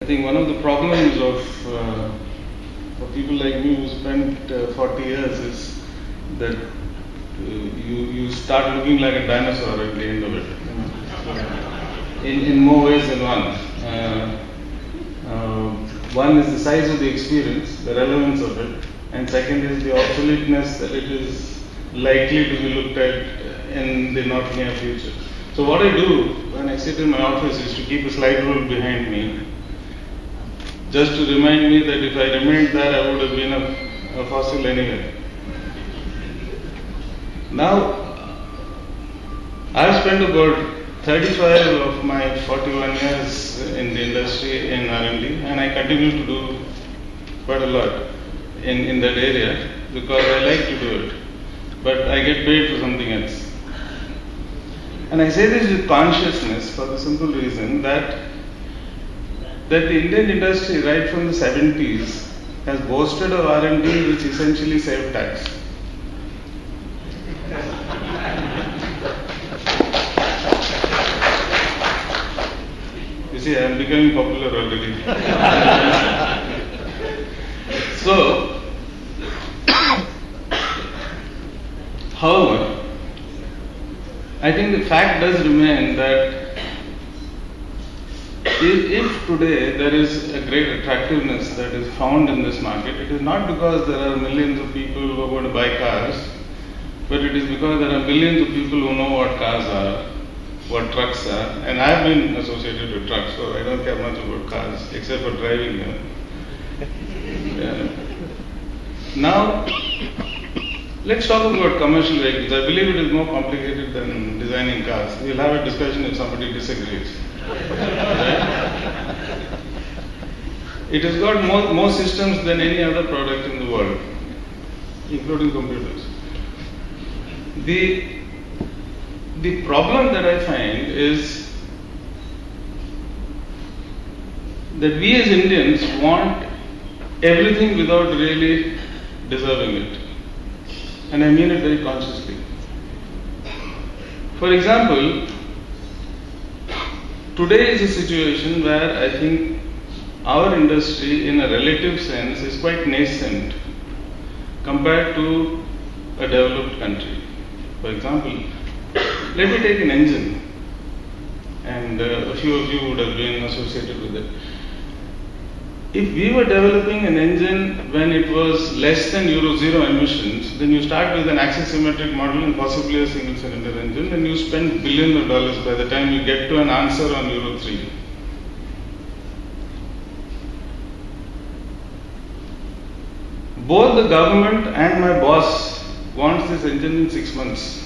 I think one of the problems of for people like me who spent 40 years is that you start looking like a dinosaur at the end of it. In more ways than one. One is the size of the experience, the relevance of it, and second is the obsoleteness that it is likely to be looked at in the not near future. So what I do when I sit in my office is to keep a slide rule behind me, just to remind me that if I remained there, I would have been a fossil anyway. Now, I've spent about 35 of my 41 years in the industry in R&D, and I continue to do quite a lot in that area because I like to do it, but I get paid for something else. And I say this with consciousness for the simple reason that the Indian industry right from the 70s has boasted of R&D which essentially saved tax. You see, I am becoming popular already. So, however, I think the fact does remain that if today there is a great attractiveness that is found in this market, it is not because there are millions of people who are going to buy cars, but it is because there are millions of people who know what cars are, what trucks are, and I have been associated with trucks, so I don't care much about cars except for driving them. Now, let's talk about commercial vehicles. I believe it is more complicated than designing cars. We'll have a discussion if somebody disagrees. Right? It has got more systems than any other product in the world, including computers. The problem that I find is that we as Indians want everything without really deserving it. And I mean it very consciously. For example, today is a situation where I think our industry in a relative sense is quite nascent compared to a developed country. For example, let me take an engine, and a few of you would have been associated with it. If we were developing an engine when it was less than Euro 0 emissions, then you start with an axisymmetric model and possibly a single cylinder engine, and you spend billions of dollars by the time you get to an answer on Euro 3. Both the government and my boss wants this engine in 6 months.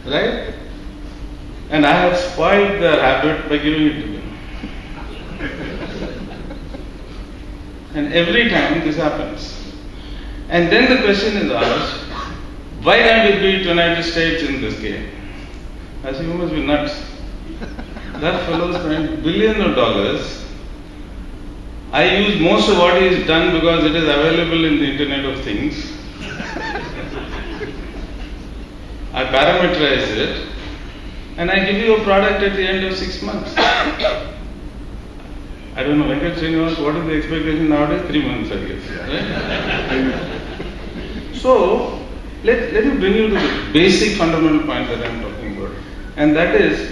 Right? And I have spoiled their habit by giving it to them. And every time this happens. And then the question is asked, why can't it beat United States in this game? I say, you must be nuts. That fellow spent billions of dollars. I use most of what he has done because it is available in the Internet of Things. I parameterize it, and I give you a product at the end of 6 months. I don't know, Venkat Srinivas, what is the expectation nowadays? 3 months, I guess. Right? So, let me bring you to the basic fundamental point that I am talking about. And that is,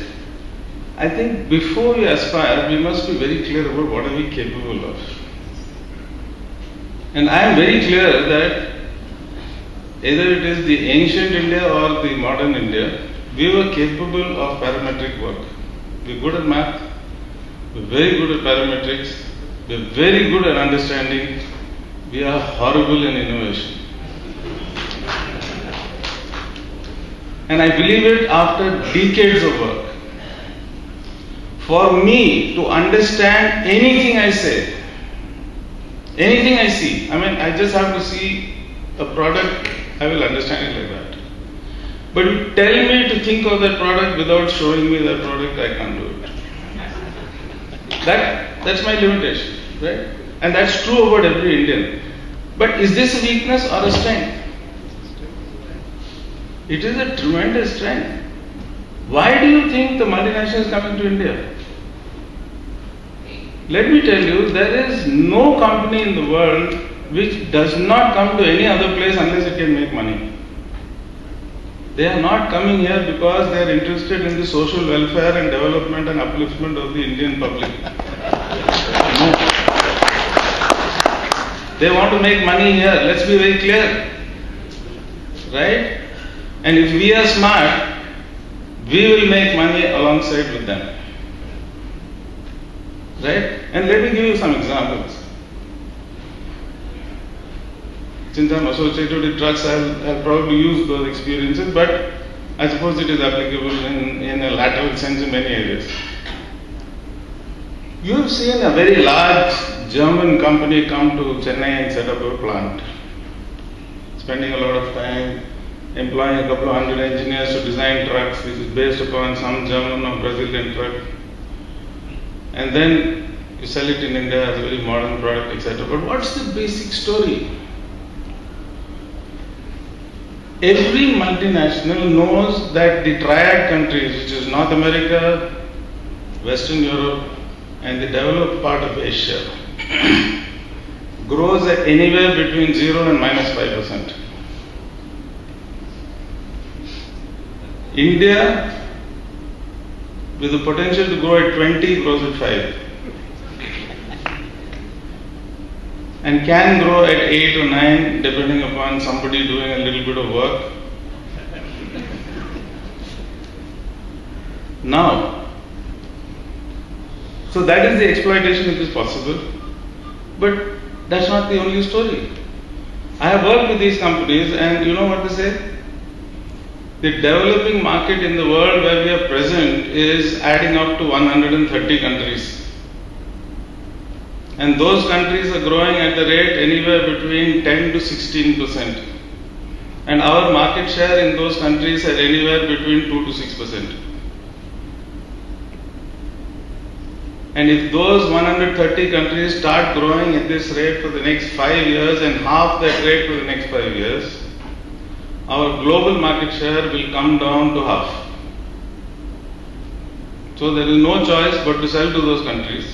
I think before we aspire, we must be very clear about what are we capable of. And I am very clear that either it is the ancient India or the modern India, we were capable of parametric work. We're good at math, we're very good at parametrics, we're very good at understanding, we are horrible in innovation. And I believe it after decades of work. For me to understand anything I say, anything I see, I just have to see a product, I will understand it like that. But you tell me to think of that product without showing me that product, I can't do it. That's my limitation, right? And that's true about every Indian. But is this a weakness or a strength? It is a tremendous strength. Why do you think the multinational is coming to India? Let me tell you, there is no company in the world which does not come to any other place unless it can make money. They are not coming here because they are interested in the social welfare and development and upliftment of the Indian public. No. They want to make money here. Let's be very clear. Right? And if we are smart, we will make money alongside with them. Right? And let me give you some examples. Since I'm associated with trucks, I'll probably use those experiences, but I suppose it is applicable in a lateral sense in many areas. You have seen a very large German company come to Chennai and set up a plant, spending a lot of time employing a couple of hundred engineers to design trucks, which is based upon some German or Brazilian truck. And then you sell it in India as a very modern product, etc. But what's the basic story? Every multinational knows that the triad countries, which is North America, Western Europe, and the developed part of Asia, grows at anywhere between 0 and -5%. India, with the potential to grow at 20, grows at 5. And can grow at 8 or 9 depending upon somebody doing a little bit of work. Now, so that is the exploitation which is possible, but that's not the only story. I have worked with these companies and you know what they say? The developing market in the world where we are present is adding up to 130 countries. And those countries are growing at the rate anywhere between 10 to 16%. And our market share in those countries is anywhere between 2 to 6%. And if those 130 countries start growing at this rate for the next 5 years and half that rate for the next 5 years, our global market share will come down to half. So there is no choice but to sell to those countries.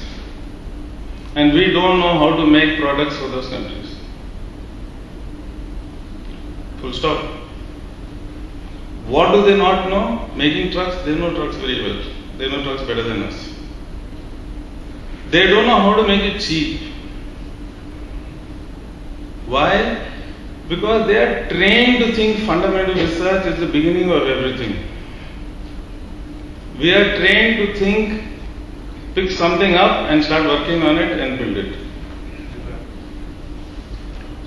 And we don't know how to make products for those countries. Full stop. What do they not know? Making trucks, they know trucks very well. They know trucks better than us. They don't know how to make it cheap. Why? Because they are trained to think fundamental research is the beginning of everything. We are trained to think, pick something up and start working on it and build it.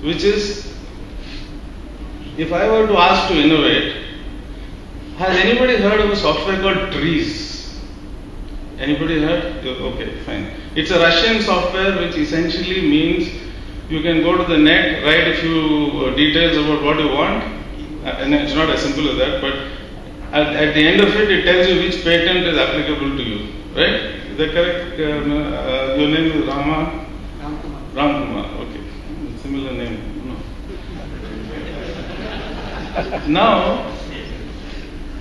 Which is, if I were to ask to innovate, has anybody heard of a software called Trees? Anybody heard? Okay, fine. It's a Russian software which essentially means you can go to the net, write a few details about what you want, and it's not as simple as that, but at the end of it, it tells you which patent is applicable to you, right? Is that correct? Your name is Rama? Ramkumar, okay. Similar name. No. Now,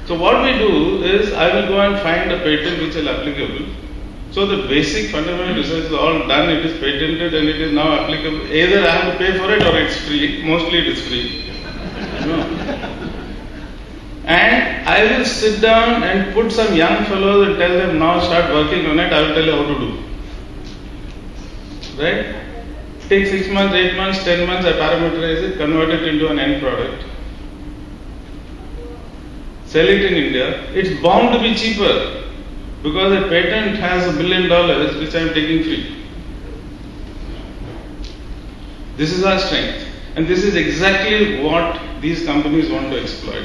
so what we do is, I will go and find a patent which is applicable. So the basic fundamental research is all done, it is patented and it is now applicable. Either I have to pay for it or it's free. Mostly it is free. No. And I will sit down and put some young fellows and tell them, now start working on it, I will tell you how to do. Right? Take 6 months, 8 months, 10 months, I parameterize it, convert it into an end product. Sell it in India. It's bound to be cheaper. Because a patent has $1 billion which I am taking free. This is our strength. And this is exactly what these companies want to exploit.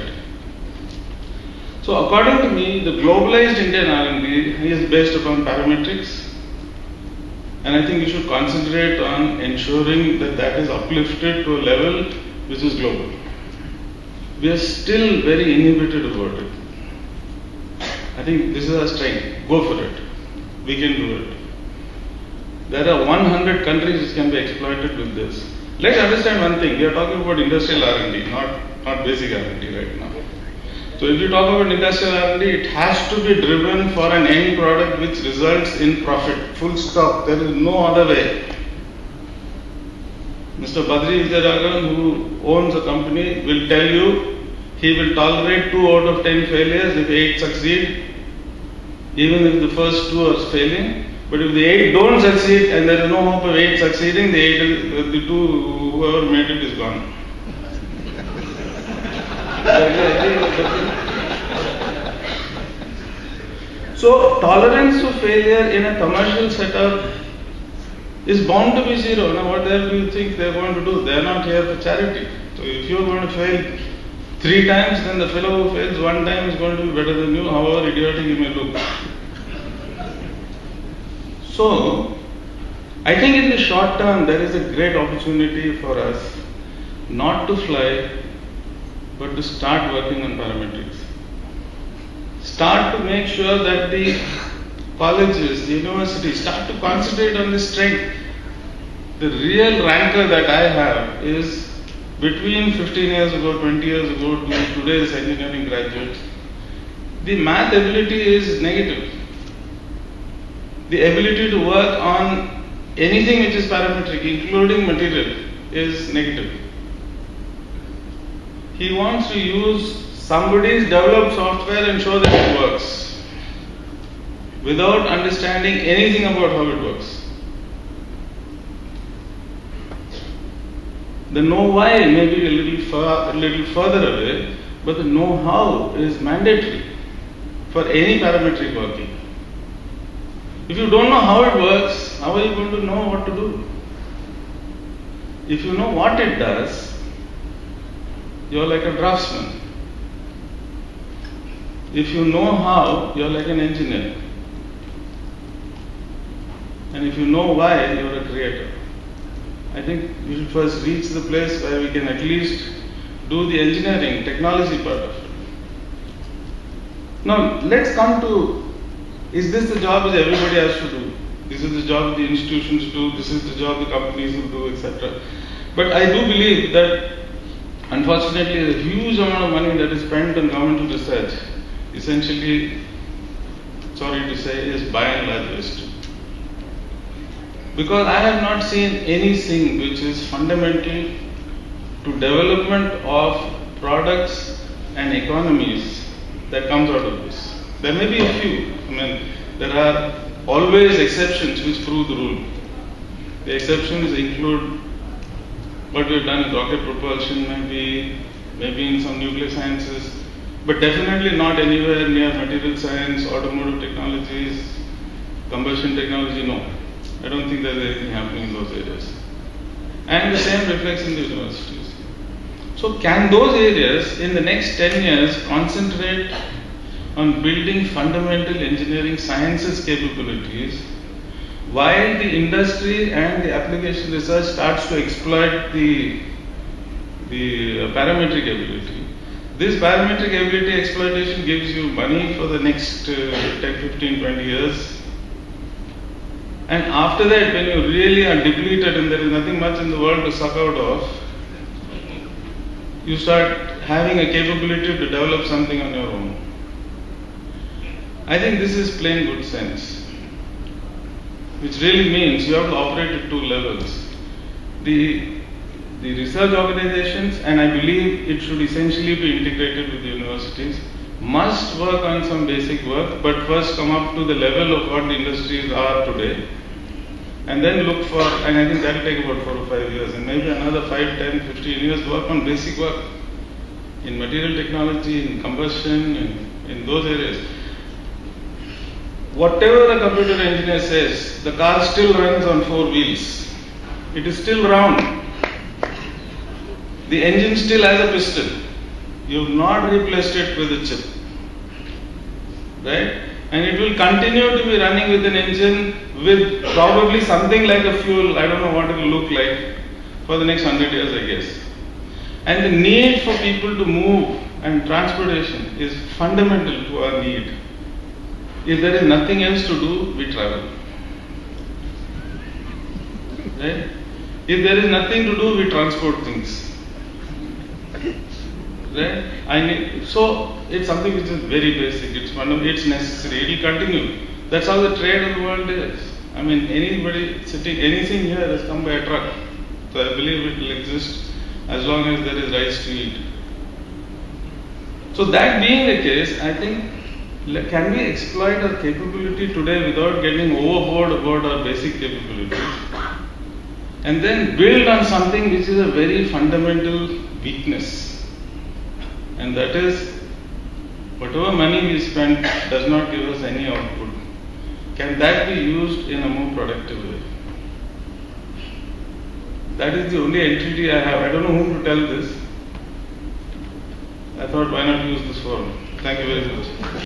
So according to me, the globalized Indian R&D is based upon parametrics. And I think we should concentrate on ensuring that that is uplifted to a level which is global. We are still very inhibited about it. I think this is our strength. Go for it. We can do it. There are 100 countries which can be exploited with this. Let's understand one thing. We are talking about industrial R&D, not basic R&D right now. So if you talk about industrial R&D, it has to be driven for an end product which results in profit. Full stop. There is no other way. Mr. Badri Vijayaraghavan, who owns a company, will tell you he will tolerate 2 out of 10 failures if 8 succeed, even if the first 2 are failing. But if the 8 don't succeed and there is no hope of 8 succeeding, the 2, whoever made it is gone. So tolerance to failure in a commercial setup is bound to be zero. Now what the hell do you think they are going to do? They are not here for charity. So if you are going to fail 3 times, then the fellow who fails 1 time is going to be better than you, however idiotic you may look. So I think in the short term there is a great opportunity for us not to fly, but to start working on parametrics. Start to make sure that the colleges, the universities start to concentrate on the strength. The real rancor that I have is between 15 years ago, 20 years ago to today's engineering graduates. The math ability is negative. The ability to work on anything which is parametric, including material, is negative. He wants to use somebody's developed software and show that it works without understanding anything about how it works. The know-why may be a little further away, but the know-how is mandatory for any parametric working. If you don't know how it works, how are you going to know what to do? If you know what it does, you're like a draftsman. If you know how, you're like an engineer. And if you know why, you're a creator. I think we should first reach the place where we can at least do the engineering, technology part of it. Now, let's come to, is this the job that everybody has to do? This is the job the institutions do, this is the job the companies will do, etc. But I do believe that, unfortunately, a huge amount of money that is spent on governmental research, essentially, sorry to say, is by and large wasted. Because I have not seen anything which is fundamental to development of products and economies that comes out of this. There may be a few. I mean, there are always exceptions which prove the rule. The exceptions include what we've done in rocket propulsion, maybe in some nuclear sciences, but definitely not anywhere near material science, automotive technologies, combustion technology, no. I don't think there's anything happening in those areas. And the same reflects in the universities. So can those areas in the next 10 years concentrate on building fundamental engineering sciences capabilities while the industry and the application research starts to exploit the parametric ability? This parametric ability exploitation gives you money for the next 10, 15, 20 years. And after that, when you really are depleted and there is nothing much in the world to suck out of, you start having a capability to develop something on your own. I think this is plain good sense, which really means you have to operate at 2 levels. The research organizations, and I believe it should essentially be integrated with the universities, must work on some basic work, but first come up to the level of what the industries are today, and then look for, and I think that will take about 4 or 5 years, and maybe another 5, 10, 15 years to work on basic work in material technology, in combustion, in those areas. Whatever a computer engineer says, the car still runs on 4 wheels. It is still round. The engine still has a piston. You have not replaced it with a chip. Right? And it will continue to be running with an engine with probably something like a fuel, I don't know what it will look like, for the next 100 years, I guess. And the need for people to move and transportation is fundamental to our need. If there is nothing else to do, we travel. Right? If there is nothing to do, we transport things. right? So it's something which is very basic. It's necessary. It will continue. That's how the trade in the world is. I mean, anybody sitting, anything here has come by a truck. So I believe it will exist as long as there is rice to eat. So that being the case, I think, can we exploit our capability today without getting overboard about our basic capabilities? And then build on something which is a very fundamental weakness. And that is, whatever money we spend does not give us any output. Can that be used in a more productive way? That is the only entity I have. I don't know whom to tell this. I thought, why not use this forum? Thank you very much.